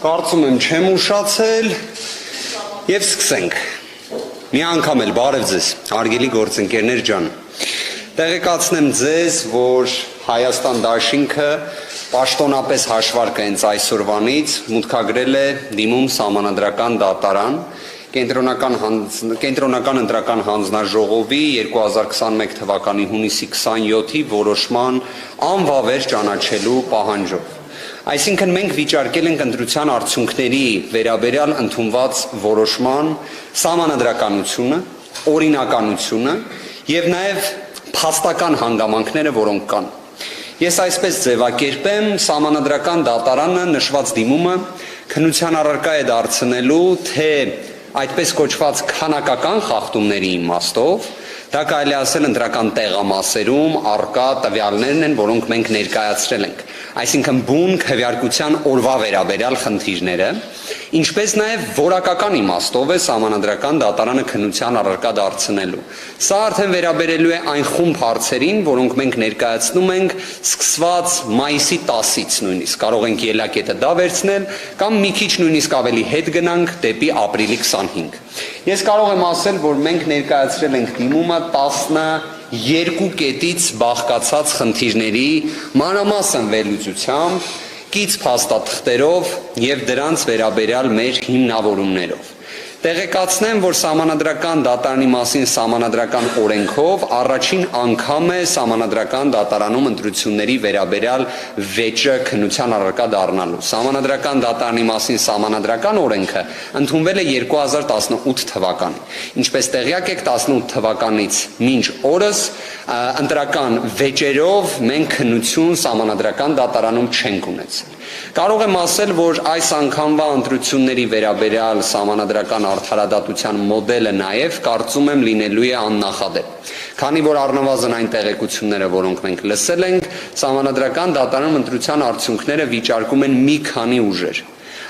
Կարծում եմ չեմ ուշացել եւ սկսենք։ Մի անգամ էլ բարև ձեզ, հարգելի գործընկերներ ջան։ Տեղեկացնեմ ձեզ, որ Հայաստան դաշինքը պաշտոնապես հաշվարկը հենց այսօրվանից մուտքագրել է դիմում Սահմանադրական դատարան Կենտրոնական ընտրական հանձնաժողովի 2021 թվականի հունիսի 27-ի որոշման անվավեր ճանաչելու պահանջով։ Այսինքն մենք վիճարկել ենք ընտրության արդյունքների վերաբերյալ ընդունված որոշման սահմանադրականությունը, օրինականությունը եւ նաեւ փաստական հանգամանքները, որոնք կան։ Ես այսպես ձևակերպեմ, Սահմանադրական դատարանը նշված դիմումը քննության առարկա է դարձնելու թե այդպես կոչված քանակական խախտումների իմաստով, դա կարելի ասել ընտրական տեղամասերում առկա տվյալներն են, որոնք մենք ներկայացրել ենք, այսինքն բուն քվեարկության օրվա վերաբերյալ խնդիրները, ինչպես նաև որակական իմաստով է Սահմանադրական դատարանը քննության առարկա դարձնելու։ Սա արդեն վերաբերելու է այն խումբ հարցերին, որոնք մենք ներկայացնում ենք սկսված մայիսի 10-ից նույնիսկ, կարող ենք ելակետը դա վերցնել կամ մի քիչ նույնիսկ ավելի հետ գնանք դեպի ապրիլի 25։ Ես կարող եմ ասել, որ մենք ներկայացրել ենք դիմումը 12 կետից բաղկացած խնդիրների մանրամասն վերլուծությամբ, կից փաստաթղթերով եւ դրանց վերաբերյալ մեր հիմնավորումներով։ Տեղեկացնեմ, որ Սահմանադրական դատարանի մասին Սահմանադրական օրենքով առաջին անգամ է Սահմանադրական դատարանում ընտրությունների վերաբերյալ վեճը քննության առարկա դառնալու։ Սահմանադրական դատարանի մասին Սահմանադրական օրենքը ընդունվել է 2018 թվականին։ Ինչպես տեղյակ եք, 18 թվականից մինչ օրս ընտրական վեճերով մենք քննություն Սահմանադրական դատարանում չենք ունեցել։ Կարող եմ ասել, որ այս անգամվա ընտրությունների վերաբերյալ Սահմանադրական արդարադատության մոդելը նաև կարծում եմ լինելու է աննախադեպ։ Քանի որ առնվազն այն տեղեկությունները, որոնք մենք լսել ենք, Սահմանադրական դատարանում ընտրության արդյունքները վիճարկում են մի քանի ուժեր։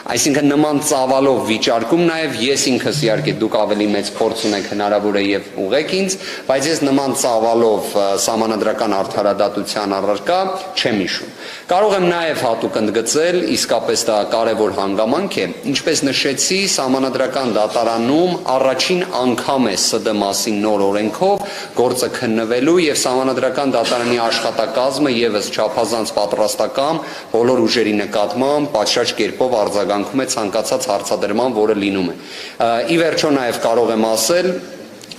Այսինքն նման ծավալով վիճարկում նաև ես ինքս իհարկե դուք ավելի մեծ փորձ ունեք հնարավոր է եւ ուղեք ինձ, բայց ես նման ծավալով Սահմանադրական արդարադատության առարկա չեմ հիշում։ Կարող եմ նաև հատուկ ընդգծել, իսկապես դա կարևոր հանգամանք է, ինչպես նշեցի, Սահմանադրական դատարանում առաջին անգամ է ՍԴ մասին նոր օրենքով գործը քննվելու եւ Սահմանադրական դատարանի աշխատակազմը եւս չափազանց պատրաստական բոլոր ուժերի նկատմամբ պատշաճ կերպով արձագանքում է ցանկացած հարցադրման, որը լինում է։ Ի վերջո նաև կարող եմ ասել,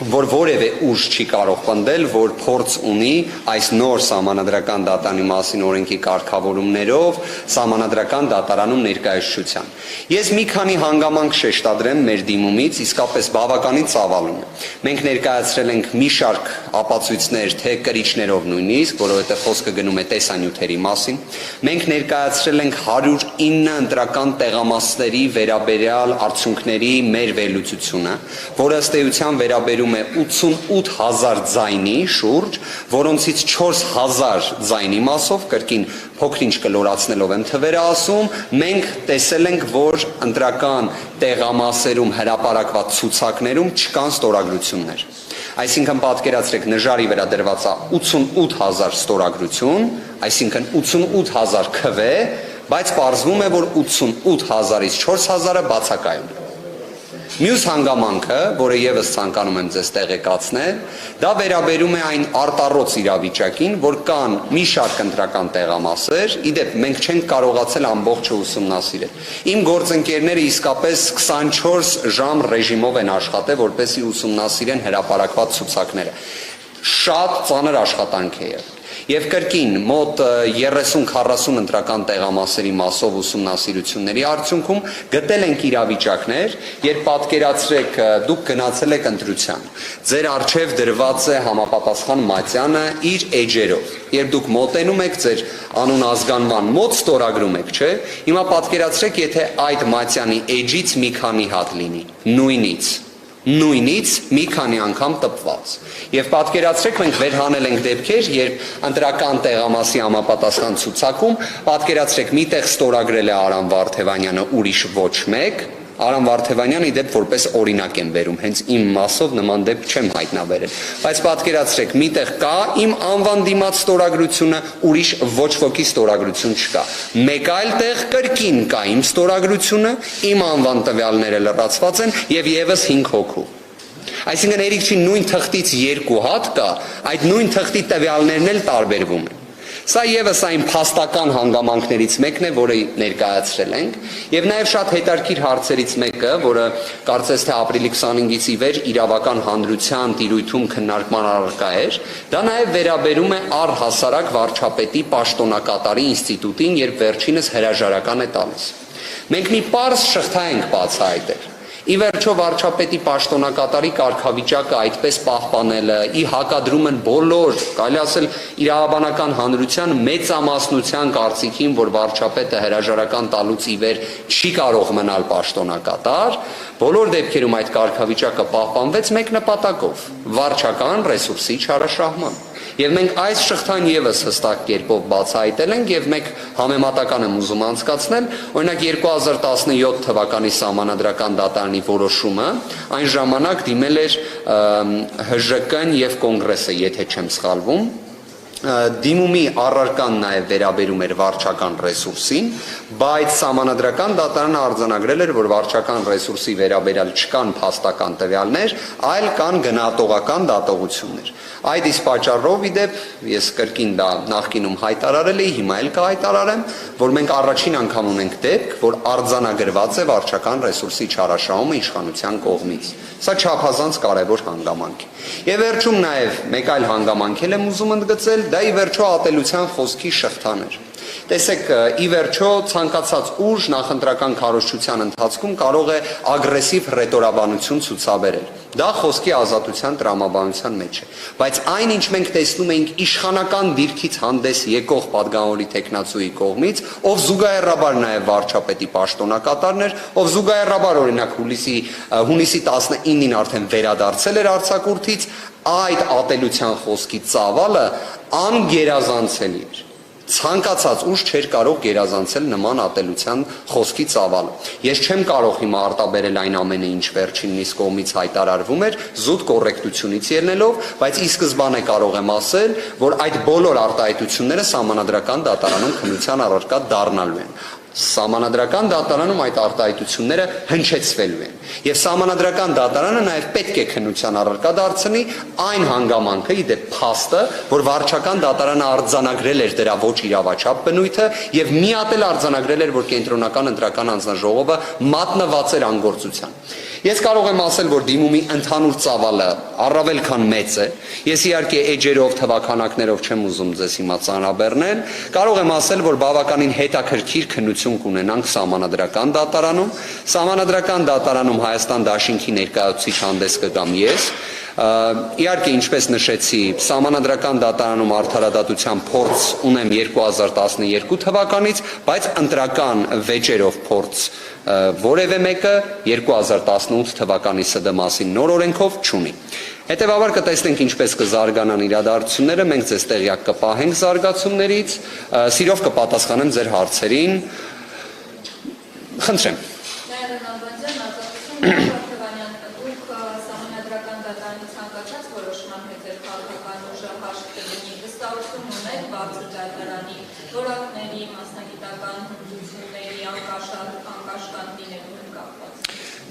որ որևէ ուժ չի կարող պնդել, որ փորձ ունի այս նոր Սահմանադրական դատարանի մասին օրենքի կարգավորումներով Սահմանադրական դատարանում ներկայացության։ Ես մի քանի հանգամանք շեշտադրեմ մեր դիմումից, իսկապես բավականին ծավալուն է։ Մենք ներկայացրել ենք մի շարք ապացույցներ, թե կրիչներով նույնիսկ, որովհետև խոսքը գնում է տեսանյութերի մասին։ Մենք ներկայացրել ենք 109 ընտրական տեղամասերի վերաբերյալ արդյունքների մեր վերլուծությունը, որը ըստ էության վերաբերում է 88,000 ձայնի շուրջ, որոնցից 4,000 ձայնի մասով, կրկին փոքրինչ կլորացնելով եմ թվերը ասում, մենք տեսել ենք, որ ընտրական տեղամասերում հրապարակված ցուցակներում չկան ստորագրություններ։ Այսինքն պատկերացրեք, նժարի վրա դրված է 88,000 ստորագրություն, այսինքն 88,000 քվե, բայց պարզվում է, որ 88,000-ից 4,000-ը բացակայում է։ Մյուս հանգամանքը, որը եւս ցանկանում եմ ձեզ տեղեկացնել, դա վերաբերում է այն արտառոց իրավիճակին, որ կան մի շարք ընտրական տեղամասեր, իդեպ մենք չենք կարողացել ամբողջը ուսումնասիրել։ Իմ գործընկերները իսկապես 24 ժամ ռեժիմով են աշխատել, որպեսզի ուսումնասիրեն հրապարակված ցուցակները։ Շատ ծանր աշխատանք է եղել։ Եվ կրկին մոտ 30-40 ընտրական տեղամասերի մասով ուսումնասիրությունների արդյունքում գտել ենք իրավիճակներ, երբ պատկերացրեք դուք գնացել եք ընտրության, ձեր առջև դրված է համապատասխան մատյանը իր էջերով, երբ դուք մոտենում եք ձեր անուն ազգանման մոտ ստորագրում եք, չէ՞, հիմա պատկերացրեք, եթե այդ մատյանի էջից մի քանի հատ լինի, նույնից մի քանի անգամ տպված։ Եվ պատկերացրեք, մենք վերհանել ենք դեպքեր, երբ ընտրական տեղամասի համապատասխան ցուցակում, պատկերացրեք, միտեղ ստորագրել է Արամ Վարդևանյանը, ուրիշ ոչ մեկ, Արամ Վարդևանյանը իդեպ որպես օրինակ եմ բերում, հենց իմ մասով նման դեպք չեմ հայտնաբերել, բայց պատկերացրեք, միտեղ կա իմ անվան դիմաց ստորագրությունը, ուրիշ ոչ ոքի ստորագրություն չկա։ Մեկ այլ տեղ կրկին կա իմ ստորագրությունը, իմ անվան տվյալները լրացված են եւ եւս 5 հոգու։ Այսինքն երիք չի նույն թղթից 2 հատ կա, այդ նույն թղթի տվյալներն էլ տարբերվում են։ Սա եւս այն փաստական հանգամանքներից մեկն է, որը ներկայացրել ենք, եւ նաեւ շատ հետաքրքիր հարցերից մեկը, որը կարծես թե ապրիլի 25-ից ի վեր իրավական հանրության տիրույթում քննարկման առարկա էր, դա նաեւ վերաբերում է առհասարակ վարչապետի պաշտոնակատարի ինստիտուտին, երբ վերջինս հրաժարական է տալիս։ Մենք մի պարզ շղթա ենք բացահայտել։ Ի վերջո վարչապետի պաշտոնակատարի կարգավիճակը այդպես պահպանելը, ի հակադրում են բոլոր, կարելի ասել իրավաբանական հանրության մեծամասնության կարծիքին, որ վարչապետը հրաժարական տալուց ի վեր չի կարող մնալ պաշտոնակատար, բոլոր դեպքերում այդ կարգավիճակը պահպանվեց մեկ նպատակով՝ վարչական ռեսուրսի չարաշահման։ Եվ մենք այս շղթան եւս հստակ կերպով բացահայտել ենք եւ մեկ համեմատական եմ ուզում անցկացնել, օրինակ 2017 թվականի Սահմանադրական դատարանի որոշումը այն ժամանակ դիմել էր ՀԺԿ-ն եւ Կոնգրեսը, եթե չեմ սխալվում, դիմումի առարկան նաև վերաբերում էր վարչական ռեսուրսին, բայց Սահմանադրական դատարանը արձանագրել էր, որ վարչական ռեսուրսի վերաբերյալ չկան փաստական տվյալներ, այլ կան գնահատողական դատողություններ։ Այդ իսկ պատճառով իդեպ ես կրկին դա նախկինում հայտարարել էի, հիմա էլ կհայտարարեմ, որ մենք առաջին անգամ ունենք դեպք, որ արձանագրված է վարչական ռեսուրսի չարաշահումը իշխանության կողմից։ Սա չափազանց կարևոր հանգամանք է։ Եվ վերջում նաև մեկ այլ հանգամանք եմ ուզում ընդգծել, դա ի վերջո ատելության խոսքի շղթան էր։ Տեսեք, ի վերջո ցանկացած ուժ նախընտրական քարոզչության ընթացքում կարող է ագրեսիվ ռետորաբանություն ցուցաբերել։ Դա խոսքի ազատության տրամաբանության մեջ է։ Բայց այն, ինչ մենք տեսնում ենք իշխանական դիրքից հանդես եկող падգամավորի տեխնացուի կողմից, ով զուգահեռաբար նաև վարչապետի պաշտոնակատարն էր, ով զուգահեռաբար օրինակ հունիսի 19-ին արդեն վերադարձել էր արձակուրդից, այդ ատելության խոսքի ծավալը անգերազանցելի էր։ Ցանկացած ուժ չէր կարող գերազանցել նման ատելության խոսքի ծավալը։ Ես չեմ կարող հիմա արտաբերել այն ամենը, ինչ վերջինն իսկ կողմից հայտարարվում էր, զուտ կոռեկտությունից ելնելով, բայց ի սկզբանե կարող եմ ասել, որ այդ բոլոր արտահայտությունները Սահմանադրական դատարանում քննության առարկա դառնալու են։ Սահմանադրական դատարանում այդ արտահայտությունները հնչեցվելու են։ Եվ Սահմանադրական դատարանը նաև պետք է քննության առարկա դարձնի այն հանգամանքը, իդեպ փաստը, որ վարչական դատարանը արձանագրել էր դրա ոչ իրավաչափ բնույթը եւ միատել արձանագրել էր, որ կենտրոնական ընտրական հանձնաժողովը մատնված էր անգործության։ Ես կարող եմ ասել, որ դիմումի ընդհանուր ծավալը առավել քան մեծ է։ Ես իհարկե էջերով, թվաքանակներով չեմ ուզում ձեզ հիմա ծանրաբեռնել։ Կարող եմ ասել, որ բավականին հետաքրքիր քննություն կունենանք Սահմանադրական դատարանում։ Սահմանադրական դատարանում Հայաստան Դաշինքի ներկայացուցիչ հանդես կգամ ես։ Իհարկե, ինչպես նշեցի, Սահմանադրական դատարանում արդարադատության փորձ ունեմ 2012 թվականից, բայց ընտրական վեճերով փորձ որևէ մեկը 2018 թվականի ՍԴՄԱՍ-ի նոր օրենքով չունի։ Հետևաբար կտեսնենք ինչպես կզարգանան իրադարձությունները, մենք ձեզ տեղյակ կպահենք զարգացումներից, սիրով կպատասխանեմ ձեր հարցերին։ Խնդրեմ։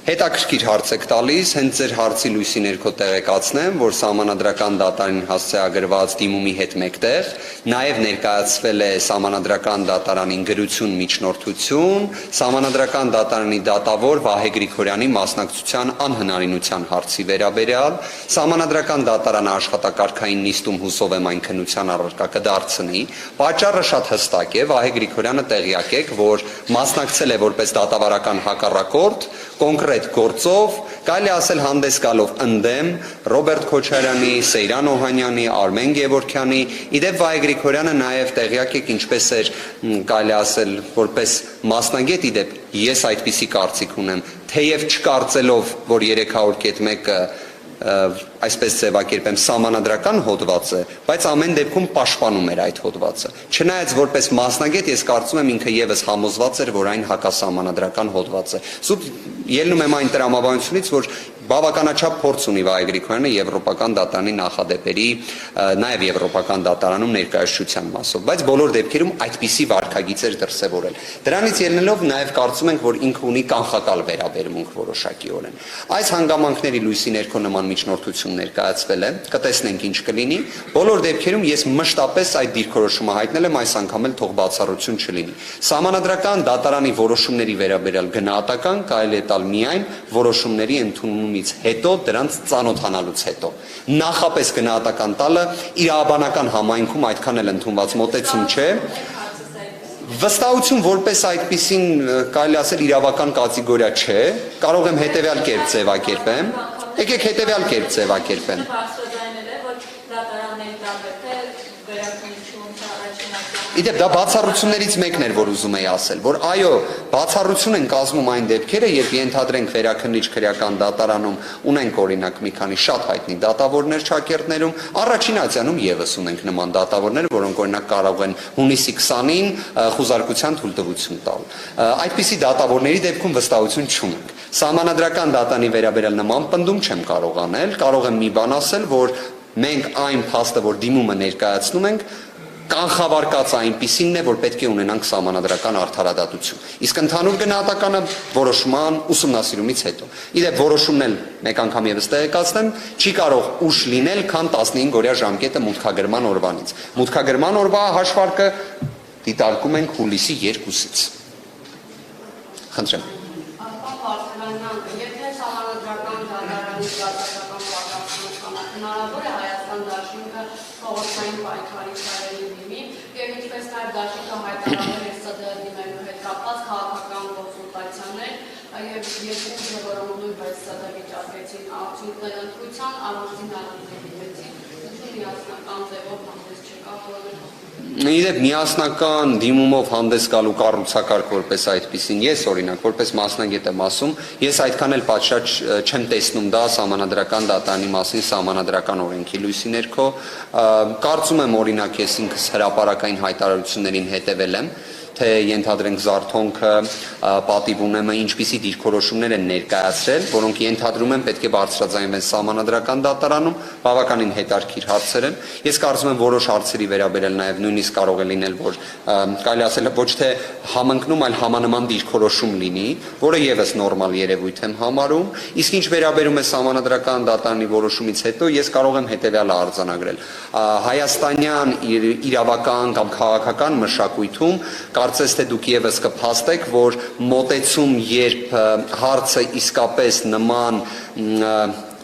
Հետաքրքիր հարց եք տալիս, հենց ձեր հարցի լույսի ներքո տեղեկացնեմ, որ Սահմանադրական դատարանին հասցեագրված դիմումի հետ մեկտեղ նաև ներկայացվել է Սահմանադրական դատարանին գրություն միջնորդություն, Սահմանադրական դատարանի դատավոր Վահե Գրիգորյանի մասնակցության անհնարինության հարցի վերաբերյալ, Սահմանադրական դատարանը աշխատակարգային նիստում հուսով եմ այն քննության առարկա կդարձնի, պատճառը շատ հստակ է, Վահե Գրիգորյանը տեղյակ եք, որ մասնակցել է որպես դատավարական հակառակորդ կոնկրետ գործով, կարելի ասել հանդես գալով ընդդեմ Ռոբերտ Քոչարյանի, Սեյրան Օհանյանի, Արմեն Գևորգյանի, իդեպ Վահե Գրիգորյանը նաև տեղյակ եք ինչպես էր, կարելի ասել որպես մասնագետ, իդեպ ես այդպիսի կարծիք ունեմ, թեև չկարծելով, որ 300.1-ը այսպես ձևակերպեմ, սահմանադրական հոդվածը, բայց ամեն դեպքում պաշտպանում էր այդ հոդվածը։ Չնայած որպես մասնագետ ես կարծում եմ ինքը եւս համոզված էր, որ այն հակասահմանադրական հոդված է։ Սուտ ելնում եմ այն տրամաբանությունից, որ բավականաչափ փորձ ունի Վահե Գրիգորյանը եվրոպական դատարանի նախադեպերի, նաև եվրոպական դատարանում ներկայացության մասով, բայց բոլոր դեպքերում այդպիսի վարքագիծ էր դրսևորել։ Դրանից ելնելով նաև կարծում ենք, որ ինքը ունի կանխակալ վերաբերմունք որոշակիորեն։ Այս հանգամանքների լույսի ներքո նման միջնորդություն ներկայացվել է, կտեսնենք ինչ կլինի։ Բոլոր դեպքերում ես մշտապես այդ դիրքորոշումը հայտնել եմ, այս անգամ էլ թող բացառություն չլինի։ Սահմանադրական դատարանի որոշումների վերաբերյալ գնահատական կարելի է տալ միայն որոշումների ընդունումից հետո, դրանց ծանոթանալուց հետո։ Նախապես գնահատական տալը իրավաբանական համայնքում այդքան էլ ընդունված մոտեցում չէ։ Վստահություն որպես այդպիսին կարելի ասել իրավական կատեգորիա չէ, կարող եմ հետևյալ կերպ ձևակերպեմ։ Եկեք հետևյալ կերպ ձևակերպեմ։ Իդեպ դա բացառություններից մեկն էր, որ ուզում էի ասել, որ այո, բացառություն են կազմում այն դեպքերը, երբ ենթադրենք վերաքննիչ քրեական դատարանում ունենք օրինակ մի քանի շատ հայտնի դատավորներ ճակերտներում, առաջին ատյանում եւս ունենք նման դատավորներ, որոնք օրինակ կարող են հունիսի 20-ին խուզարկության թույլտվություն տալ։ Այդպիսի դատավորների դեպքում վստահություն չունենք։ Սահմանադրական դատանի վերաբերյալ նման պնդում չեմ կարող անել, կարող եմ մի բան ասել, որ մենք այն փաստը, որ դիմումը ներկայացնում ենք, կանխավարկած այնպիսինն է, որ պետք է ունենանք սահմանադրական արդարադատություն։ Իսկ ընդհանուր գնահատականը որոշման ուսումնասիրումից հետո։ Իդեպ որոշումն էլ մեկ անգամ եւս տեղեկացնեմ, չի կարող ուշ լինել, քան 15-օրյա ժամկետը մուտքագրման օրվանից։ Մուտքագրման օրվա հաշվարկը դիտարկում ենք հուլիսի 2-ից։ Խնդրեմ։ Հնարավոր է Հայաստան դաշինքը փողոցային պայքարի ցարերի դիմի եւ ինչպես նաեւ դաշինքը հայտարարել է ՍԴ դիմելու հետ կապված քաղաքական կոնսուլտացիաներ եւ երկու ուժերով նույնպես ՍԴ վիճակեցին արդյունքներ ընտրության առանձին անձնագրերի միասնական ձևով հանդես չեկավ Իդեպ միասնական դիմումով հանդես գալու կառուցակարգ որպես այդպիսին ես օրինակ որպես մասնագետ եմ ասում, ես այդքան էլ պատշաճ չեմ տեսնում դա սահմանադրական դատարանի մասին սահմանադրական օրենքի լույսի ներքո, կարծում եմ օրինակ ես ինքս հրապարակային հայտարարություններին հետևել եմ, թե ենթադրենք Զարթոնքը պատիվ ունեմը ինչպիսի դիրքորոշումներ են ներկայացրել, որոնք ենթադրում են պետք է բարձրաձայնվեն սահմանադրական դատարանում, բավականին հետաքրքիր հարցեր են։ Ես կարծում եմ որոշ հարցերի վերաբերել նաև նույնիսկ կարող է լինել, որ կարելի ասել ոչ թե համընկնում, այլ համանման դիրքորոշում լինի, որը եւս նորմալ երևույթ եմ համարում, իսկ ինչ վերաբերում է սահմանադրական դատարանի որոշումից հետո ես կարող եմ հետեւյալը արձանագրել։ Հայաստանյան իրավական կամ քաղաքական մշակույթում կարծես թե դուք եւս կփաստեք, որ մոտեցում, երբ հարցը իսկապես նման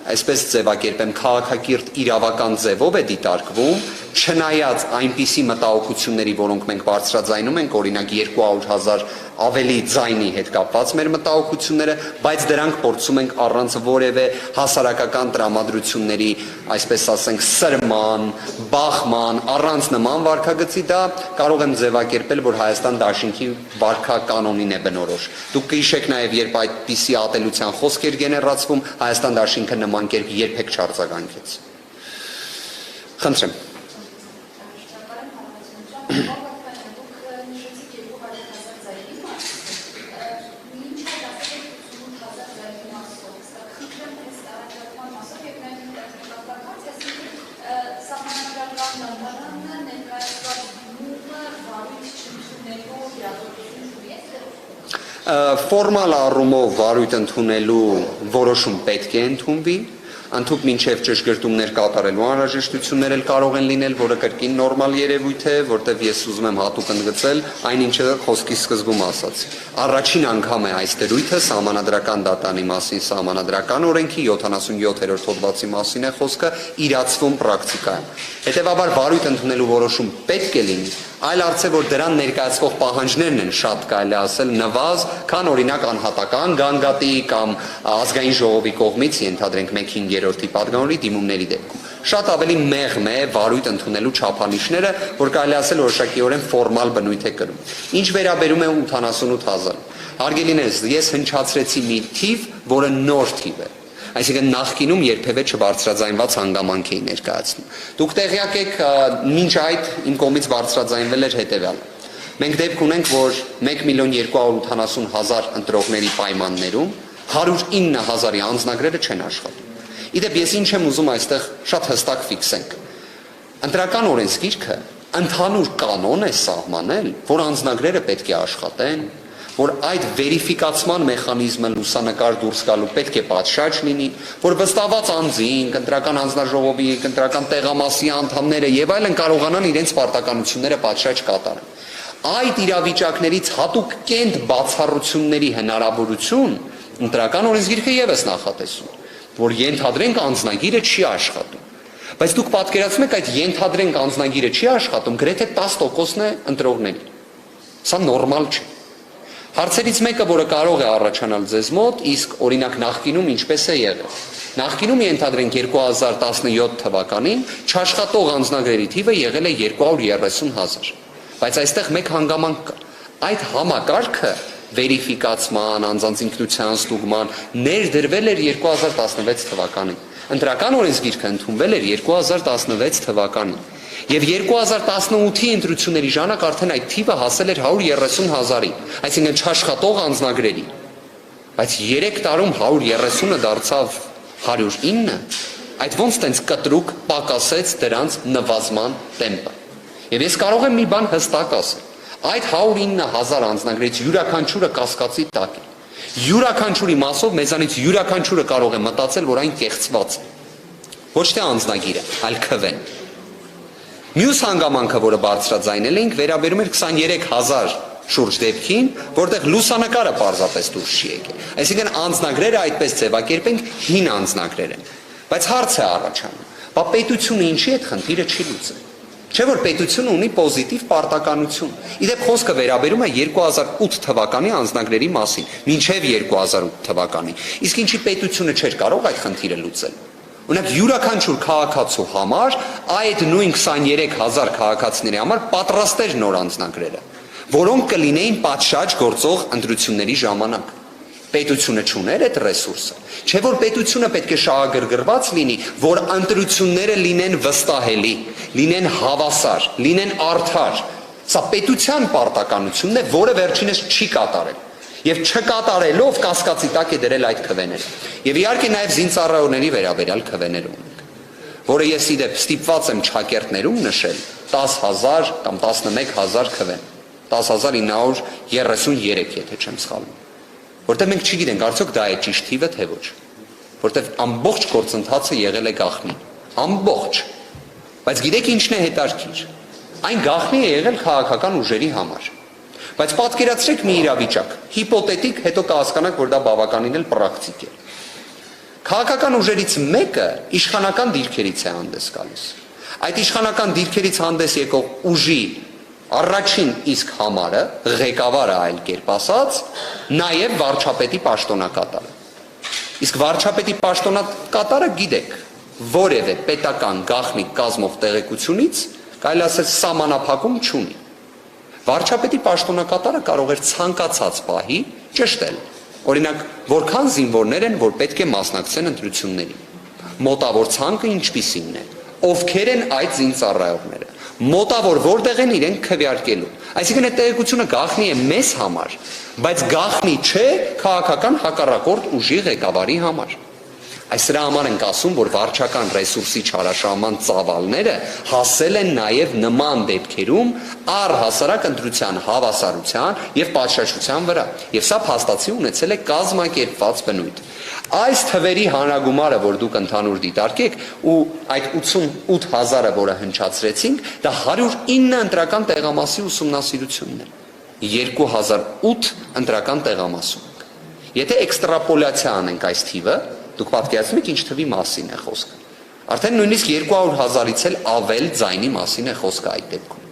այսպես ձևակերպեմ քաղաքակիրթ իրավական ձևով է դիտարկվում, չնայած այնպիսի մտահոգությունների, որոնք մենք բարձրաձայնում ենք, օրինակ 200,000 ավելի ձայնի հետ կապված մեր մտահոգությունները, բայց դրանք փորձում ենք առանց որևէ հասարակական տրամադրությունների, այսպես ասենք, սրման, բախման, առանց նման վարքագծի դա կարող եմ ձևակերպել, որ Հայաստան դաշինքի վարքականոնին է բնորոշ։ Դուք կհիշեք նաև, երբ այդպիսի ատելության խոսք էր գեներացվում, Հայաստան դաշինքը նման կերպ երբեք չարձագանքեց։ Խնդրեմ։ Ֆորմալ առումով վարույթ ընդունելու որոշում պետք է ընդունվի, ընդհանուր մինչև ճշգրտումներ կատարելու անհրաժեշտություններ էլ կարող են լինել, որը կրկին նորմալ երևույթ է, որտեղ ես ուզում եմ հատուկ ընդգծել այն, ինչը խոսքի սկզբում ասացի։ Առաջին անգամ է այս դրույթը սահմանադրական դատարանի մասին սահմանադրական օրենքի 77-րդ հոդվածի մասին է խոսքը իրացվում պրակտիկայում։ Հետևաբար վարույթ ընդունելու որոշում պետք է լինի, այլ արծե որ դրան ներկայացվող պահանջներն են շատ կարելի ասել նվազ, քան օրինակ անհատական գանգատի կամ ազգային ժողովի կողմից ենթադրենք 1/5-րդի պատգամավորի դիմումների դեպքում։ Շատ ավելի մեղմ է վարույթ ընդունելու չափանիշները, որ կարելի ասել որոշակիորեն ֆորմալ բնույթ է կրում։ Ինչ վերաբերում է 88,000, հարգելիներս, ես հնչացրեցի մի թիվ, որը նոր թիվ է։ Այսինքն նախկինում երբևէ չբարձրաձայնված հանգամանք էին ներկայացնում։ Դուք տեղյակ եք, մինչ այդ իմ կողմից բարձրաձայնվել էր հետևյալը։ Մենք դեպք ունենք, որ 1,280,000 ընտրողների պայմաններում 109,000-ի անձնագրերը չեն աշխատում։ Իդեպ ես ինչ եմ ուզում այստեղ շատ հստակ ֆիքսենք։ Ընտրական օրենսգիրքը ընդհանուր կանոն է սահմանել, որ անձնագրերը պետք է աշխատեն, որ այդ վերիֆիկացման մեխանիզմը լուսանկար դուրս գալու պետք է պատշաճ լինի, որ վստահված անձին, ընտրական անձնաժողովի, ընտրական տեղամասի անդամները եւ այլն կարողանան իրենց պարտականությունները պատշաճ կատարեն։ Այդ իրավիճակներից հատուկ կենտ բացառությունների հնարավորություն ընտրական օրենսգիրքը եւս նախատեսում, որ ենթադրենք անձնագիրը չի աշխատում։ Բայց դուք պատկերացնում եք, այդ ենթադրենք անձնագիրը չի աշխատում, գրեթե 10%-ն է ընտրողների։ Սա նորմալ չէ։ Հարցերից մեկը, որը կարող է առաջանալ ձեզ մոտ, իսկ օրինակ նախկինում ինչպես է եղել։ Նախկինում ենթադրենք 2017 թվականին չաշխատող անձնագրերի թիվը եղել է 230,000։ Բայց այստեղ մեկ հանգամանք կա։ Այդ համակարգը վերիֆիկացման, անձանց ինքնության ստուգման ներդրվել էր 2016 թվականին։ Ընտրական օրենսգիրքը ընդունվել էր 2016 թվականին։ Եվ 2018-ի ընտրությունների ժամանակ արդեն այդ թիվը հասել էր 130,000-ի, այսինքն չաշխատող անձնագրերի։ Բայց 3 տարում 130-ը դարձավ 109, այդ ոնց տենց կտրուկ պակասեց դրանց նվազման տեմպը։ Եվ ես կարող եմ մի բան հստակ ասել։ Այդ 109,000 անձնագրից յուրաքանչյուրը կասկածի տակ է։ Յուրաքանչյուրի մասով մեզանից յուրաքանչյուրը կարող է մտածել, որ այն կեղծված է։ Ոչ թե անձնագիրը, այլ քվեն։ Մյուս հանգամանքը, որը բարձրաձայնել էինք, վերաբերում էր 23,000 շուրջ դեպքին, որտեղ լուսանկարը պարզապես դուրս չի եկել։ Այսինքն անձնագրերը այդպես ձևակերպենք հին անձնագրեր են։ Բայց հարց է առաջանում. բա պետությունը ինչի այդ խնդիրը չի լուծել։ Չէ՞ որ պետությունը ունի պոզիտիվ պարտականություն։ Իդեպ խոսքը վերաբերում է 2008 թվականի անձնագրերի մասին, մինչև 2008 թվականի։ Իսկ ինչի պետությունը չէր կարող այդ խնդիրը լուծել։ Օրինակ յուրաքանչյուր քաղաքացու համար այդ նույն 23,000 քաղաքացիների համար պատրաստ էր նոր անձնագրերը, որոնք կլինեին պատշաճ գործող ընտրությունների ժամանակ։ Պետությունը չուներ այդ ռեսուրսը։ Չէ՞ որ պետությունը պետք է շահագրգռված լինի, որ ընտրությունները լինեն վստահելի, լինեն հավասար, լինեն արդար։ Սա պետության պարտականությունն է, որը վերջինս չի կատարել։ Եվ չկատարելով կասկածի տակ է դրել այդ քվեները։ Եվ իհարկե նաև զինծառայողների վերաբերյալ քվեները ունենք, որը ես իդեպ ստիպված եմ ճակերտներում նշել 10,000 կամ 11,000 քվեն, 10,933, եթե չեմ սխալվում։ Որտեղ մենք չգիտենք, արդյոք դա է ճիշտ թիվը, թե ոչ։ Որտեղ ամբողջ գործընթացը եղել է գաղտնի, ամբողջ։ Բայց գիտեք ինչն է հետարքիր։ Այն գաղտնի է եղել քաղաքական ուժերի համար։ Բայց պատկերացրեք մի իրավիճակ, հիպոթետիկ, հետո կհասկանաք, որ դա բավականին էլ պրակտիկ է։ Քաղաքական ուժերից մեկը իշխանական դիրքերից է հանդես գալիս։ Այդ իշխանական դիրքերից հանդես եկող ուժի առաջին իսկ համարը, ղեկավարը այլ կերպ ասած, նաև վարչապետի պաշտոնակատարը։ Իսկ վարչապետի պաշտոնակատարը գիտեք, որևէ պետական գաղտնիք կազմող տեղեկությունից, կարելի ասել սահմանափակում չունի։ Վարչապետի պաշտոնակատարը կարող էր ցանկացած պահի ճշտել։ Օրինակ, որքան զինվորներ են, որ պետք է մասնակցեն ընտրություններին։ Մոտավոր ցանկը ինչպիսին է։ Ովքեր են այդ զինծառայողները։ Մոտավոր որտեղ են իրենք քվեարկելու։ Այսինքն այդ տեղեկությունը գաղտնի է մեզ համար, բայց գաղտնի չէ քաղաքական հակառակորդ ուժի ղեկավարի համար։ Այս դրա համար ենք ասում, որ վարչական ռեսուրսի չարաշահման ծավալները հասել են նաև նման դեպքերում առհասարակ ընտրության հավասարության եւ պատշաճության վրա, եւ սա փաստացի ունեցել է կազմակերպված բնույթ։ Այս թվերի հանրագումարը, որ դուք ընդհանուր դիտարկեք, ու այդ 88,000-ը, որը հնչացրեցինք, դա 109 ընտրական տեղամասի ուսումնասիրությունն է։ 2008 ընտրական տեղամասում։ Եթե էքստրապոլյացիա անենք այս թիվը, դուք պատկերացնում եք ինչ թվի մասին է խոսքը։ Արդեն նույնիսկ 200,000-ից էլ ավել ձայնի մասին է խոսքը այդ դեպքում։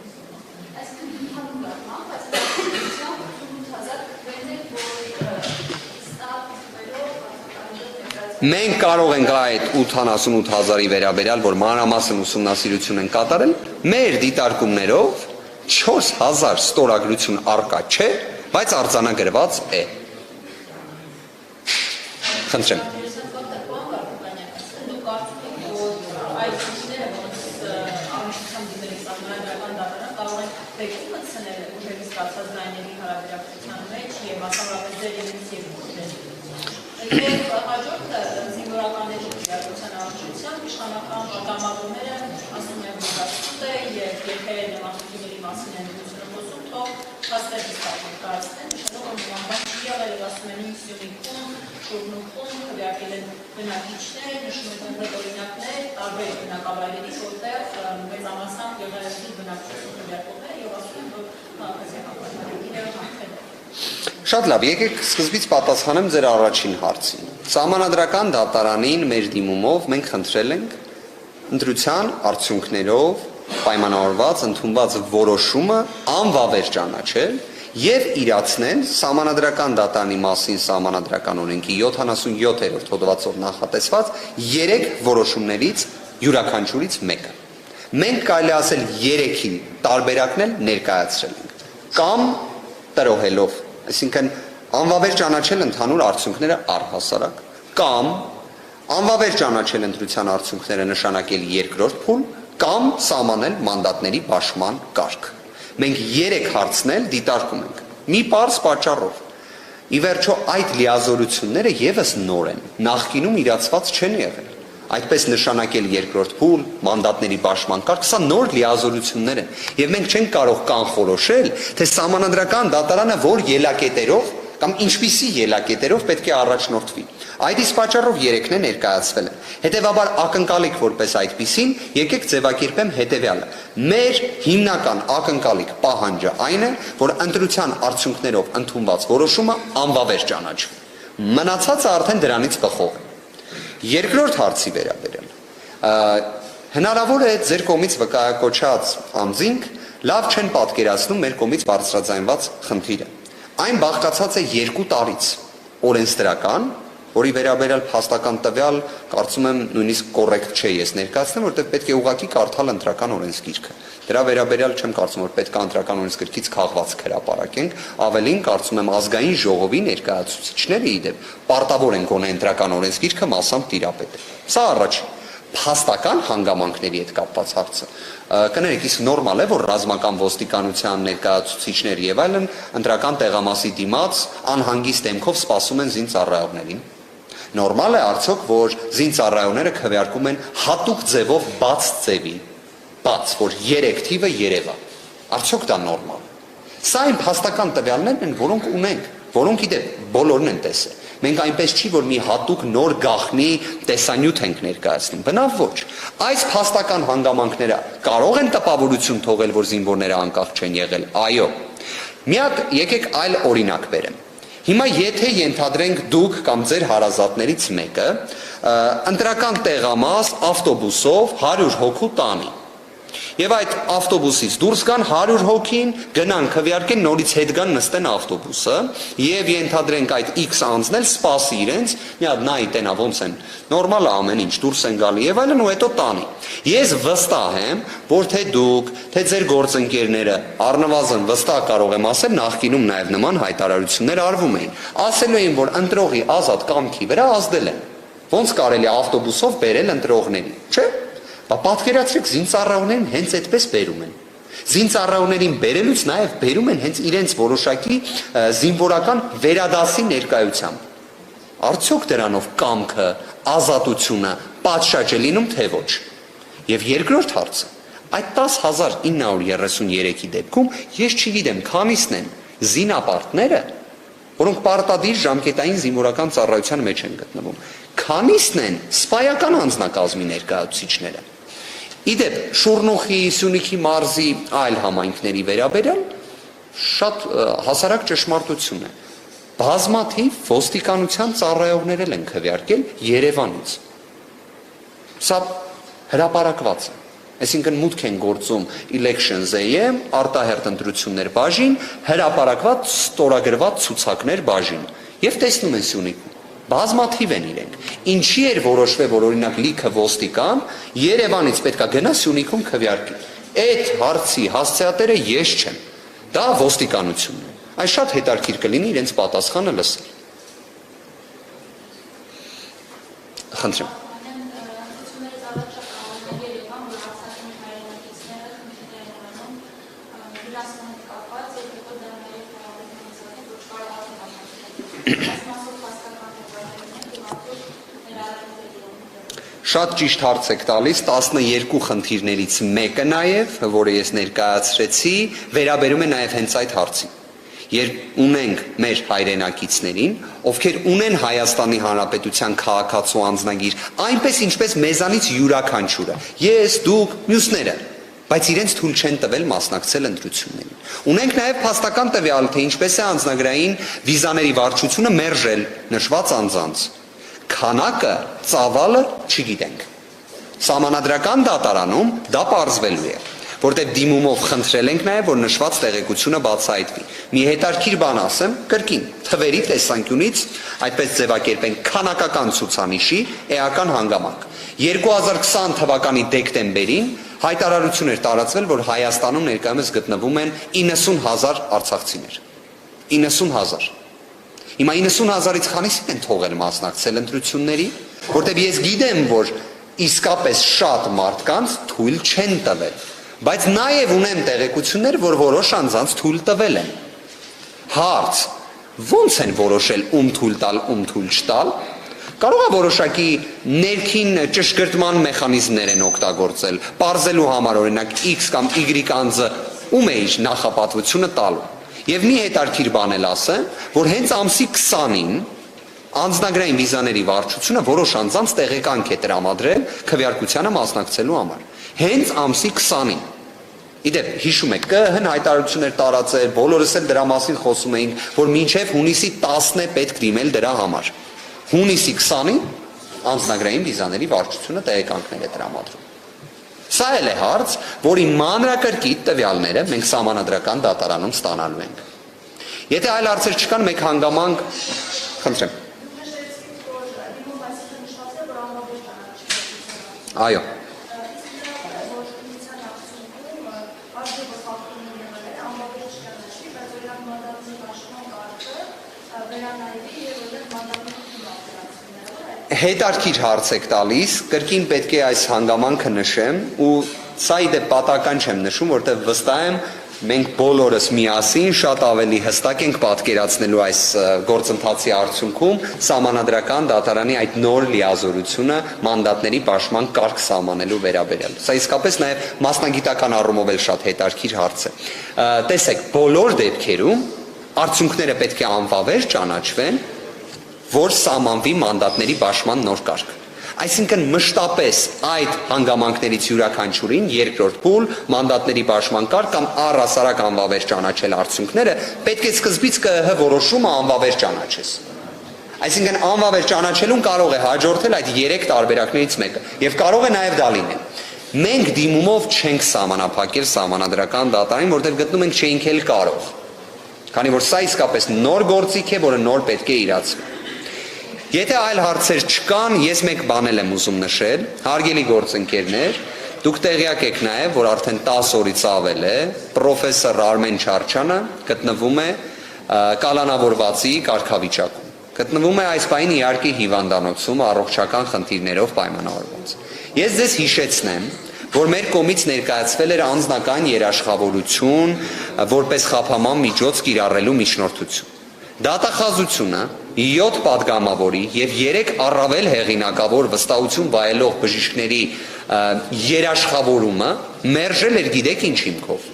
Մենք կարող ենք այդ 88,000-ի վերաբերյալ, որ մանրամասն ուսումնասիրություն են կատարել, մեր դիտարկումներով 4,000 ստորագրություն առկա չէ, բայց արձանագրված է։ Խնդրեմ։ ստացած ձայների հարաբերակցության մեջ եւ մասնավորապես ձեր ելույթ եւ հաջորդը զինվորականների քրեական առողջության իշխանական պատգամավորները ասում են որ դա սուտ է եւ եթե նամակների մասին են խոսում թող հաստատ ստացվեն նշանակում որ նման չի եղել ասում են Սյունիքում Շուռնուխում քրեակել են բնակիչներ նշում են օրինակներ տարբեր բնակավայրերից որտեղ մեծամասամբ եղել են բնակչություն քրեակողները եւ ասում են որ Շատ լավ, եկեք սկզբից պատասխանեմ ձեր առաջին հարցին։ Սահմանադրական դատարանին մեր դիմումով մենք խնդրել ենք ընտրության արդյունքներով պայմանավորված ընդունված որոշումը անվավեր ճանաչել եւ իրացնել Սահմանադրական դատարանի մասին Սահմանադրական օրենքի 77-րդ հոդվածով նախատեսված 3 որոշումներից յուրաքանչյուրից մեկը։ Մենք կարելի ասել 3-ի տարբերակն էլ ներկայացրել ենք կամ տրոհելով, այսինքն անվավեր ճանաչել ընդհանուր արդյունքները առհասարակ կամ անվավեր ճանաչել ընտրության արդյունքները նշանակել երկրորդ փուլ կամ սահմանել մանդատների բաշխման կարգ։ Մենք 3 հարցնել դիտարկում ենք մի պարզ պատճառով։ Ի վերջո այդ լիազորությունները եւս նոր են, նախկինում իրացված չեն եղել։ Այդպես նշանակել երկրորդ փուլ, մանդատների բաշխման կարգ, սա նոր լիազորություններ են։ Եվ մենք չենք կարող կանխորոշել, թե Սահմանադրական դատարանը որ ելակետերով կամ ինչպիսի ելակետերով պետք է առաջնորդվի։ Այդ իսկ պատճառով 3-ն է ներկայացվել են։ Հետևաբար ակնկալիք որպես այդպիսին, եկեք ձևակերպեմ հետևյալը։ Մեր հիմնական ակնկալիք պահանջը այն է, որ ընտրության արդյունքներով ընդունված որոշումը անվավեր ճանաչվի։ Մնացածը արդեն դրանից բխող է։ Երկրորդ հարցի վերաբերյալ հնարավոր է ձեր կողմից վկայակոչած անձինք լավ չեն պատկերացնում մեր կողմից բարձրաձայնված խնդիրը։ Այն բաղկացած է 2 տարից օրենսդրական, որի վերաբերյալ փաստական տվյալ կարծում եմ նույնիսկ կոռեկտ չէ ես ներկայացնեմ, որտեղ պետք է ուղղակի կարդալ ընտրական օրենսգիրքը։ Դրա վերաբերյալ չեմ կարծում որ պետք է ընտրական օրենսգրքից քաղվածք հրապարակենք, ավելին կարծում եմ ազգային ժողովի ներկայացուցիչները իդեպ պարտավոր են գոնե ընտրական օրենսգիրքը մասամբ տիրապետել։ Սա առաջին փաստական հանգամանքների հետ կապված հարցը։ Կներեք, իսկ նորմալ է, որ ռազմական ոստիկանության ներկայացուցիչներ եւ այլն ընտրական տեղամասի դիմաց անհանգիստ դեմքով սպասում են զինծառայողներին։ Նորմալ է արդյոք, որ զինծառայողները քվեարկում են հատուկ ձևով բաց ձևի, բաց, որ 3 թիվը երևա։ Արդյոք դա նորմալ։ Սա այն փաստական տվյալներն են, որոնք ունենք, որոնք իդեպ բոլորն են տեսել։ Մենք այնպես չի, որ մի հատուկ նոր գաղտնի տեսանյութ ենք ներկայացնում։ Բնավ ոչ։ Այս փաստական հանգամանքները կարող են տպավորություն թողել, որ զինվորները անկախ չեն եղել։ Այո։ Մի հատ եկեք այլ օրինակ բերեմ։ Հիմա եթե ենթադրենք դուք կամ ձեր հարազատներից մեկը ընտրական տեղամաս ավտոբուսով 100 հոգու տանի։ Եվ այդ ավտոբուսից դուրս գան 100 հոգին, գնան քվեարկեն, նորից հետ գան նստեն ավտոբուսը եւ ենթադրենք այդ X անձն էլ սպասի իրենց, մի հատ նայի տենա ոնց են, նորմալ է ամեն ինչ, դուրս են գալի եւ այլն ու հետո տանի։ Ես վստահ եմ, որ թե դուք, թե ձեր գործընկերները առնվազն վստահ կարող եմ ասել, նախկինում նաեւ նման հայտարարություններ արվում էին։ Ասելու էին, որ ընտրողի ազատ կամքի վրա ազդել են։ Ոնց կարելի է ավտոբուսով բերել ընտրողներին, չէ՞։ Պատկերացրեք զինծառայողներին հենց այդպես բերում են։ Զինծառայողներին բերելուց նաև բերում են հենց իրենց որոշակի զինվորական վերադասի ներկայությամբ։ Արդյոք դրանով կամքը, ազատությունը պատշաճ է լինում, թե ոչ։ Եվ երկրորդ հարցը, այդ 10933-ի դեպքում ես չգիտեմ քանիսն են զինապարտները, որոնք պարտադիր ժամկետային զինվորական ծառայության մեջ են գտնվում։ Քանիսն են սպայական անձնակազմի ներկայացուցիչները։ Իդեպ Շուռնուխի, Սյունիքի մարզի այլ համայնքների վերաբերյալ շատ հասարակ ճշմարտություն է։ Բազմաթիվ ոստիկանության ծառայողներ են քվեարկել Երևանից։ Սա հրապարակված է։ Այսինքն մուտք են գործում Elections.am, արտահերթ ընտրություններ բաժին, հրապարակված ստորագրված ցուցակներ բաժին։ Եվ տեսնում են Սյունիքում։ Բազմաթիվ են իրենք։ Ինչի էր որոշվել, որ օրինակ լիքը ոստիկան Երևանից պետքա գնա Սյունիքում քվեարկի։ Այդ հարցի հասցեատերը ես չեմ։ Դա ոստիկանությունն է։ Այս շատ հետաքրքիր կլինի իրենց պատասխանը լսել։ Խնդրեմ։ Հրասանիք կապված, երբ որ դա Շատ ճիշտ հարց եք տալիս, 12 խնդիրներից մեկը նաև, որը ես ներկայացրեցի, վերաբերում է նաև հենց այդ հարցին։ Երբ ունենք մեր հայրենակիցներին, ովքեր ունեն Հայաստանի Հանրապետության քաղաքացու անձնագիր, այնպես ինչպես մեզանից յուրաքանչյուրը, ես, դուք, մյուսները, բայց իրենց թույլ չեն տվել մասնակցել ընտրություններին։ Ունենք նաև փաստական տվյալ, թե ինչպես է անձնագրային վիզաների վարչությունը մերժել նշված անձանց։ Քանակը, ծավալը չգիտենք։ Սահմանադրական դատարանում դա պարզվելու է, որտեղ դիմումով խնդրել ենք նաև, որ նշված տեղեկությունը բացահայտվի։ Մի հետարքիր բան ասեմ, կրկին, թվերի տեսանկյունից, այդպես ձևակերպենք քանակական ցուցանիշի էական հանգամանք։ 2020 թվականի դեկտեմբերին հայտարարություն էր տարածվել, որ Հայաստանում ներկայումս գտնվում են 90,000 արցախցիներ։ 90,000։ Հիմա 90,000-ից քանիսին են թողել մասնակցել ընտրությունների, որտեղ ես գիտեմ, որ իսկապես շատ մարդկանց թույլ չեն տվել, բայց նաև ունեմ տեղեկություններ, որ որոշ անձանց թույլ տվել են։ Հարց. ո՞նց են որոշել ում թույլ տալ, ում թույլ չտալ։ Կարող է որոշակի ներքին ճշգրտման մեխանիզմներ են օգտագործել, պարզելու համար օրինակ X կամ Y անձը ում է իր նախապատվությունը տալու։ Եվ մի հետարքիր բան էլ ասեմ, որ հենց ամսի 20-ին անձնագրային վիզաների վարչությունը որոշ անձանց տեղեկանք է տրամադրել քվեարկությանը մասնակցելու համար։ Հենց ամսի 20-ին։ Իդեպ, հիշում եք, ԿՀ-ն հայտարարություններ տարածել, բոլորս էլ դրա մասին խոսում էինք, որ մինչև հունիսի 10-ն է պետք դիմել դրա համար։ Հունիսի 20-ին անձնագրային վիզաների վարչությունը տեղեկանքներ է տրամադրում։ Սա էլ է հարց, որի մանրակրկիտ տվյալները մենք սահմանադրական դատարանում ստանալու ենք։ Եթե այլ հարցեր չկան, մեկ հանգամանք, խնդրեմ։ Այո։ Հետարքիր հարց եք տալիս, կրկին պետք է այս հանգամանքը նշեմ ու սա իդեպ պատական չեմ նշում, որտեղ վստահ եմ մենք բոլորս միասին շատ ավելի հստակ ենք պատկերացնելու այս գործընթացի արդյունքում սահմանադրական դատարանի այդ նոր լիազորությունը մանդատների պաշտման կարգ սահմանելու վերաբերյալ։ Սա իսկապես նաև մասնագիտական առումով էլ շատ հետարքիր հարց է։ Տեսեք, բոլոր դեպքերում արդյունքները պետք է անվավեր ճանաչվեն, որ սահմանվի մանդատների պաշտման նոր կարգ։ Այսինքն մշտապես այդ հանգամանքներից յուրաքանչյուրին երկրորդ փուլ մանդատների պաշտման կարգ կամ առհասարակ անվավեր ճանաչել արդյունքները պետք է սկզբից ԿՀ որոշումը անվավեր ճանաչես։ Այսինքն անվավեր ճանաչելուն կարող է հաջորդել այդ 3 տարբերակներից մեկը եւ կարող է նաեւ դա լինել։ Մենք դիմումով չենք սահմանափակել սահմանադրական դատարանին, որտեղ գտնում ենք չէինք էլ կարող։ Քանի որ սա իսկապես նոր գործիք է, որը նոր պետք է իրացվի։ Եթե այլ հարցեր չկան, ես մեկ բան եմ ուզում նշել, հարգելի գործընկերներ, դուք տեղյակ եք նաև, որ արդեն 10 օրից ավել է պրոֆեսոր Արմեն Չարչյանը գտնվում է կալանավորվածի կարգավիճակում։ Գտնվում է այս պահին իհարկե հիվանդանոցում առողջական խնդիրներով պայմանավորված։ Ես ձեզ հիշեցնեմ, որ մեր կողմից ներկայացվել էր անձնական երաշխավորություն, որպես խափաման միջոց կիրառելու միջնորդություն։ Դատախազությունը 7 падգամավորի եւ 3 առավել հեղինակավոր վստահություն վայելող բժիշկների երաշխավորումը մերժել էր գիտեք ինչ հիմքով,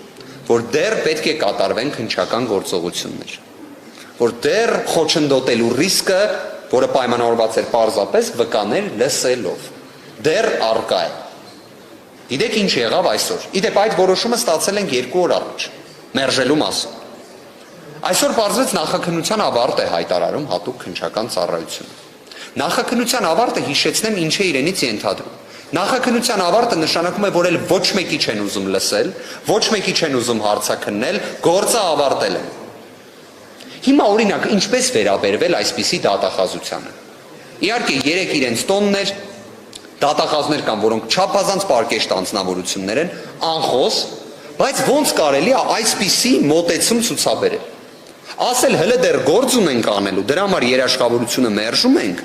որ դեռ պետք է կատարվեն քննչական գործողություններ, որ դեռ խոչընդոտելու ռիսկը, որը պայմանավորված էր պարզապես վկաներ լսելով, դեռ առկա է։ Գիտեք ինչ եղավ այսօր։ Իդեպ այդ որոշումը ստացել ենք 2 օր առաջ, մերժելու մասին։ Այսօր պարզվեց նախաքննության ավարտ է հայտարարում հատուկ քննչական ծառայությունը։ Նախաքննության ավարտը հիշեցնեմ ինչ է իրենից ենթադրում։ Նախաքննության ավարտը նշանակում է, որ էլ ոչ մեկի չեն ուզում լսել, ոչ մեկի չեն ուզում հարցաքննել, գործը ավարտել են։ Հիմա օրինակ ինչպես վերաբերվել այսպիսի դատախազությանը։ Իհարկե 3 իրենց տոններ դատախազներ կան, որոնք չափազանց պարկեշտ անձնավորություններ են, անխոս, բայց ոնց կարելի է այսպիսի մոտեցում ցուցաբերել։ Ասել հələ դեռ գործ ունենք անելու, դրա համար երաշխավորությունը մերժում ենք,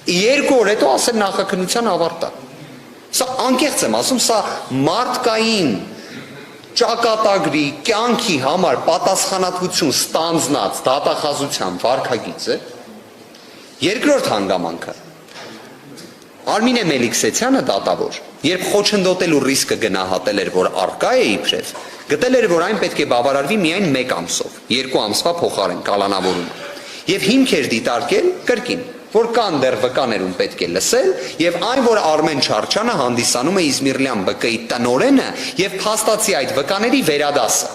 2 օր հետո ասել նախաքննության ավարտը։ Սա անկեղծ եմ ասում, սա մարդկային ճակատագրի, կյանքի համար պատասխանատվություն ստանձնած դատախազության վարքագիծ է, Երկրորդ հանգամանքը Արմինե Մելիքսեթյանը դատավոր, երբ խոչընդոտելու ռիսկը գնահատել էր, որ առկա է իբրև, գտել էր, որ այն պետք է բավարարվի միայն 1 ամսով, 2 ամսվա փոխարեն կալանավորումը, եւ հիմք էր դիտարկել կրկին, որ կան դեռ վկաներում պետք է լսել, եւ այն, որ Արմեն Չարչյանը հանդիսանում է Իզմիրլյան ԲԿ-ի տնօրենը եւ փաստացի այդ վկաների վերադասը։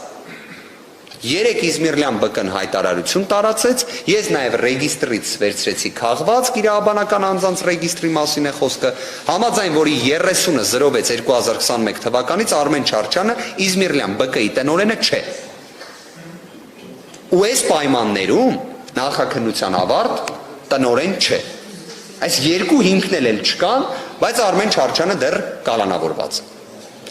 3 Իզմիրլյան ԲԿ-ն հայտարարություն տարածեց, ես նաև ռեգիստրից վերցրեցի քաղվածք, իրավաբանական անձանց ռեգիստրի մասին է խոսքը, համաձայն որի 30-ը զրովեց 2021 թվականից Արմեն Չարչյանը Իզմիրլյան ԲԿ-ի տնօրենը չէ։ Ու այս պայմաններում նախաքննության ավարտ տնօրեն չէ։ Այս երկու հիմքն էլ չկան, բայց Արմեն Չարչյանը դեռ կալանավորված է։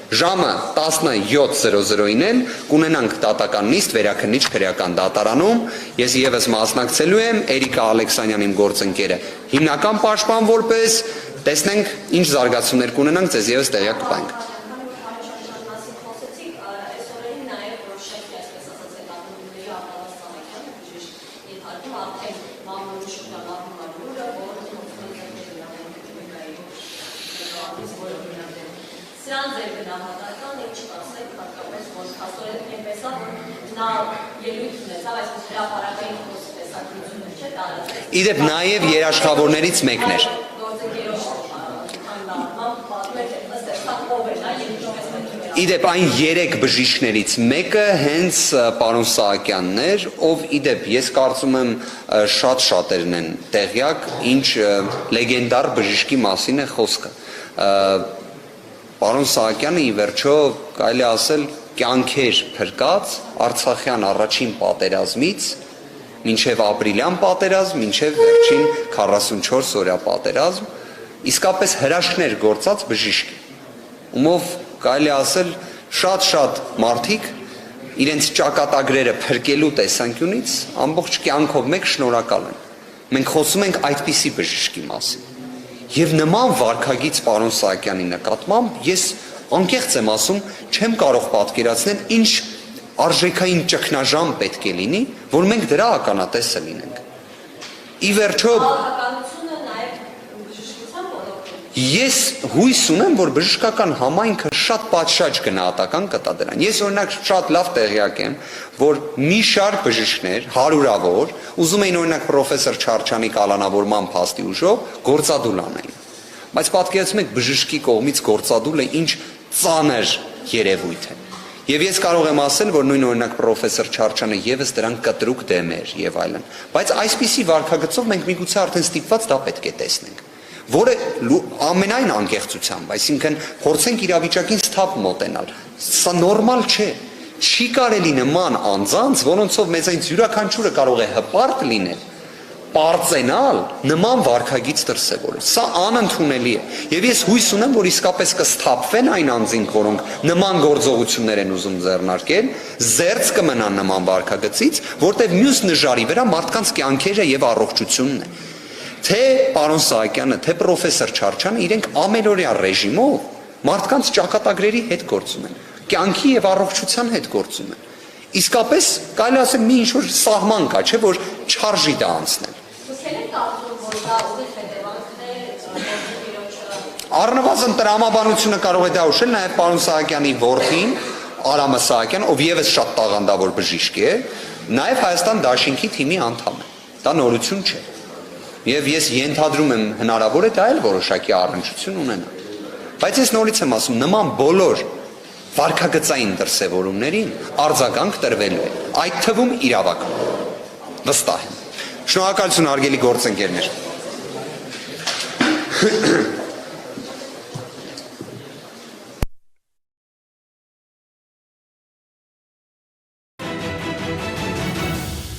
Ժամը 17:00-ին էլ կունենանք դատական նիստ վերաքննիչ քրեական դատարանում, ես եւս մասնակցելու եմ, Էրիկա Ալեքսանյան իմ գործընկերը, հիմնական պաշտպան որպես, տեսնենք ինչ զարգացումներ կունենանք, ձեզ եւս տեղյակ կտանք։ Սրան ձեր գնահատական ինչ ասեք հատկապես որ հասորեն այնպես է որ նա ելույթ ունեցավ այսպես հրապարակային խոստեսակցությունը չէ տարածել։ Իդեպ նաև երաշխավորներից մեկն էր։ Իդեպ այն 3 բժիշկներից մեկը հենց պարոն Սահակյանն էր, ով իդեպ ես կարծում եմ շատ-շատերն են տեղյակ, ինչ լեգենդար բժիշկի մասին է խոսքը։ Պարոն Սահակյանը ի վերջո կարելի ասել կյանքեր փրկած Արցախյան առաջին պատերազմից մինչև ապրիլյան պատերազմ, մինչև վերջին 44 օրյա պատերազմ, իսկապես հրաշքներ գործած բժիշկ, ումով կարելի ասել շատ-շատ մարդիկ իրենց ճակատագրերը փրկելու տեսանկյունից ամբողջ կյանքով մեկ շնորհակալ են։ Մենք խոսում ենք այդպիսի բժիշկի մասին։ Եվ նման վարքագիծ պարոն Սահակյանի նկատմամբ ես անկեղծ եմ ասում, չեմ կարող պատկերացնել ինչ արժեքային ճգնաժամ պետք է լինի, որ մենք դրա ականատեսը լինենք։ Ի վերջո ես հույս ունեմ, որ բժշկական համայնքը շատ պատշաճ գնահատական կտա դրան։ Ես օրինակ շատ լավ տեղյակ եմ, որ մի շարք բժիշկներ, հարյուրավոր, ուզում էին օրինակ պրոֆեսոր Չարչյանի կալանավորման փաստի ուժով գործադուլ անեին։ Բայց պատկերացնում եք բժշկի կողմից գործադուլը ինչ ծանր երևույթ է։ Եվ ես կարող եմ ասել, որ նույն օրինակ պրոֆեսոր Չարչյանը եւս դրան կտրուկ դեմ էր եւ այլն։ Բայց այսպիսի վարքագծով մենք միգուցե արդեն ստիպված դա պետք է տեսնենք, որը ամենայն անկեղծությամբ, այսինքն փորձենք իրավիճակին սթափ մոտենալ։ Սա նորմալ չէ։ Չի կարելի նման անձանց, որոնցով մեզ այն յուրաքանչյուրը կարող է հպարտ լինել, պարծենալ, նման վարքագիծ դրսևորել։ Սա անընդունելի է։ Եվ ես հույս ունեմ, որ իսկապես կսթափվեն այն անձինք, որոնք նման գործողություններ են ուզում ձեռնարկել, զերծ կմնան նման վարքագծից, որտեղ մյուս նժարի վրա մարդկանց կյանքերը եւ առողջությունն է։ Թե պարոն Սահակյանը, թե պրոֆեսոր Չարչյանը իրենք ամենօրյա ռեժիմով մարդկանց ճակատագրերի հետ գործում են, կյանքի եւ առողջության հետ գործում են։ Իսկապես կարելի ասել մի ինչ-որ սահման կա, չէ՞ որ չարժի դա անցնել։ Առնվազն տրամաբանությունը կարող է դա ուշել նաև պարոն Սահակյանի որդին, Արամը Սահակյան, ով եւս շատ տաղանդավոր բժիշկ է, նաև Հայաստան Դաշինքի թիմի անդամ է։ Դա նորություն չէ։ Եվ ես ենթադրում եմ հնարավոր է դա էլ որոշակի առնչություն ունենա։ Բայց ես նորից եմ ասում, նման բոլոր վարքագծային դրսևորումներին արձագանք տրվելու է, այդ թվում իրավական, վստահ եմ։ Շնորհակալություն հարգելի գործընկերներ։